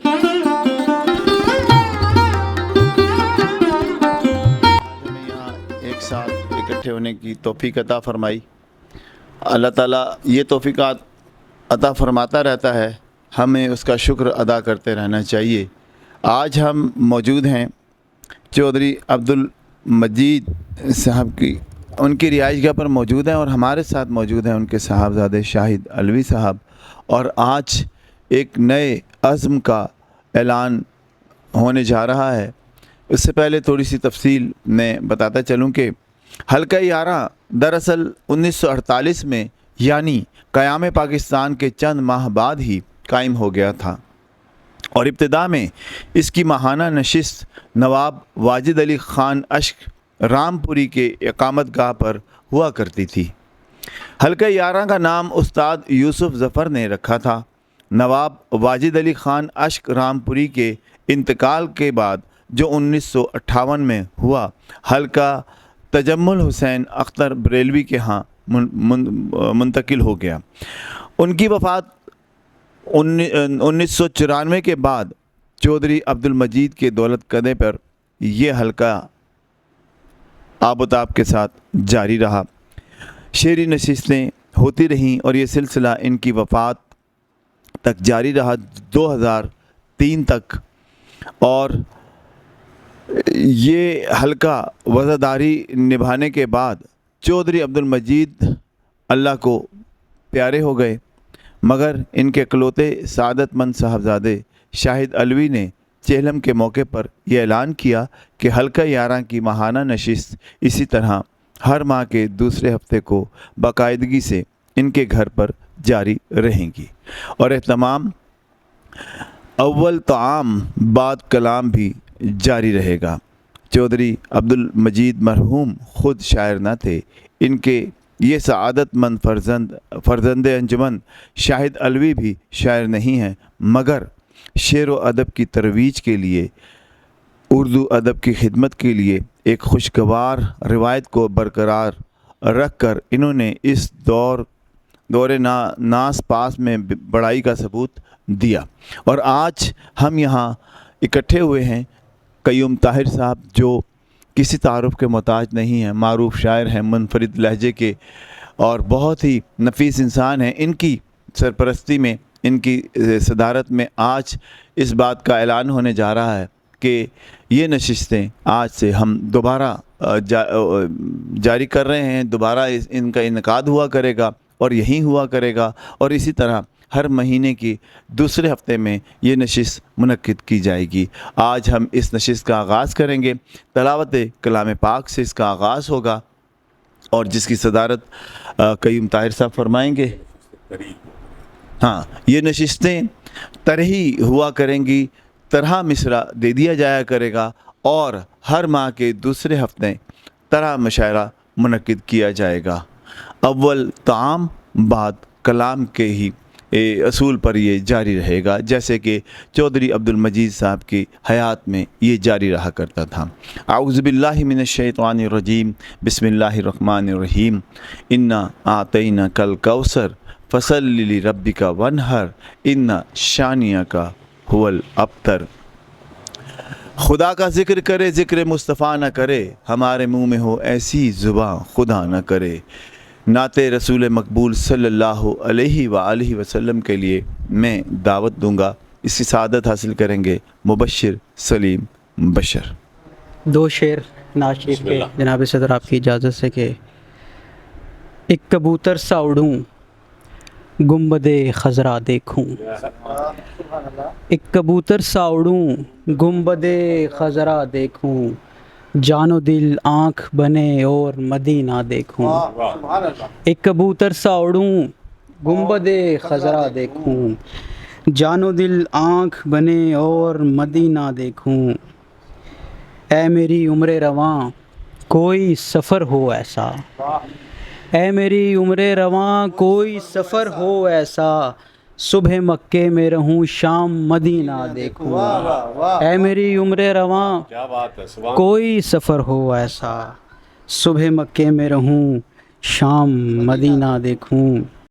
ہمیں یہاں ایک ساتھ اکٹھے ہونے کی توفیق عطا فرمائی۔ اللہ تعالیٰ یہ توفیقات عطا فرماتا رہتا ہے، ہمیں اس کا شکر ادا کرتے رہنا چاہیے۔ آج ہم موجود ہیں چودھری عبدالمجید صاحب کی ان کی رہائش گاہ پر موجود ہیں، اور ہمارے ساتھ موجود ہیں ان کے صاحبزادے شاہد علوی صاحب۔ اور آج ایک نئے عزم کا اعلان ہونے جا رہا ہے۔ اس سے پہلے تھوڑی سی تفصیل میں بتاتا چلوں کہ حلقہ 11 دراصل 1948 میں یعنی قیام پاکستان کے چند ماہ بعد ہی قائم ہو گیا تھا، اور ابتدا میں اس کی ماہانہ نشست نواب واجد علی خان اشک رامپوری کے اقامت گاہ پر ہوا کرتی تھی۔ حلقہ 11 کا نام استاد یوسف ظفر نے رکھا تھا۔ نواب واجد علی خان اشک رامپوری کے انتقال کے بعد جو 1958 میں ہوا، حلقہ تجمل حسین اختر بریلوی کے ہاں منتقل ہو گیا۔ ان کی وفات 1994 کے بعد چودھری عبدالمجید کے دولت قدے پر یہ حلقہ آب و تاب کے ساتھ جاری رہا۔ شعری نشستیں ہوتی رہیں اور یہ سلسلہ ان کی وفات تک جاری رہا 2003 تک، اور یہ حلقہ وزاداری نبھانے کے بعد چودھری عبدالمجید اللہ کو پیارے ہو گئے، مگر ان کے اکلوتے سعادت مند صاحبزادے شاہد علوی نے چہلم کے موقع پر یہ اعلان کیا کہ حلقہ 11 کی ماہانہ نشست اسی طرح ہر ماہ کے دوسرے ہفتے کو باقاعدگی سے ان کے گھر پر جاری رہیں گی، اور اہتمام اول طعام بعد کلام بھی جاری رہے گا۔ چودھری عبدالمجید مرحوم خود شاعر نہ تھے، ان کے یہ سعادت مند فرزند انجمن شاہد علوی بھی شاعر نہیں ہیں، مگر شعر و ادب کی ترویج کے لیے، اردو ادب کی خدمت کے لیے ایک خوشگوار روایت کو برقرار رکھ کر انہوں نے اس دور ناس پاس میں بڑائی کا ثبوت دیا۔ اور آج ہم یہاں اکٹھے ہوئے ہیں قیوم طاہر صاحب، جو کسی تعارف کے محتاج نہیں ہیں، معروف شاعر ہیں، منفرد لہجے کے اور بہت ہی نفیس انسان ہیں۔ ان کی سرپرستی میں، ان کی صدارت میں آج اس بات کا اعلان ہونے جا رہا ہے کہ یہ نشستیں آج سے ہم دوبارہ جاری کر رہے ہیں، دوبارہ ان کا انعقاد ہوا کرے گا، اور یہیں ہوا کرے گا، اور اسی طرح ہر مہینے کی دوسرے ہفتے میں یہ نشست منعقد کی جائے گی۔ آج ہم اس نشست کا آغاز کریں گے، تلاوت کلام پاک سے اس کا آغاز ہوگا، اور جس کی صدارت قیوم طاہر صاحب فرمائیں گے۔ ہاں، یہ نشستیں طرحی ہوا کریں گی، طرح مصرع دے دیا جایا کرے گا، اور ہر ماہ کے دوسرے ہفتے طرح مشاعرہ منعقد کیا جائے گا۔ اول طعام بعد کلام کے ہی اصول پر یہ جاری رہے گا، جیسے کہ چودھری عبدالمجید صاحب کی حیات میں یہ جاری رہا کرتا تھا۔ اعوذ باللہ من الشیطان الرجیم، بسم اللہ الرحمن الرحیم، انا اعطیناک الکوثر فصلی لربک وانحر ان شانئک هو الابتر۔ خدا کا ذکر کرے ذکر مصطفیٰ نہ کرے، ہمارے منہ میں ہو ایسی زباں خدا نہ کرے۔ نعت رسول مقبول صلی اللہ علیہ وآلہ وسلم کے لیے میں دعوت دوں گا، اس کی سعادت حاصل کریں گے مبشر سلیم بشر۔ دو شعر نعت شریف کے جناب صدر آپ کی اجازت سے کہ ایک کبوتر سا اڑوں گنبد خضرا دیکھوں، ایک کبوتر سا اڑوں گنبد خضرا دیکھوں، جان و دل آنکھ بنے اور مدینہ دیکھوں۔ ایک کبوتر سا اڑوں گنبد خضرا دیکھوں، جان و دل آنکھ بنے اور مدینہ دیکھوں۔ اے میری عمر رواں کوئی سفر ہو ایسا، اے میری عمر رواں کوئی سفر ہو ایسا، صبح مکے میں رہوں شام مدینہ دیکھوں۔ اے میری عمر رواں کوئی سفر ہو ایسا، صبح مکے میں رہوں شام مدینہ دیکھوں۔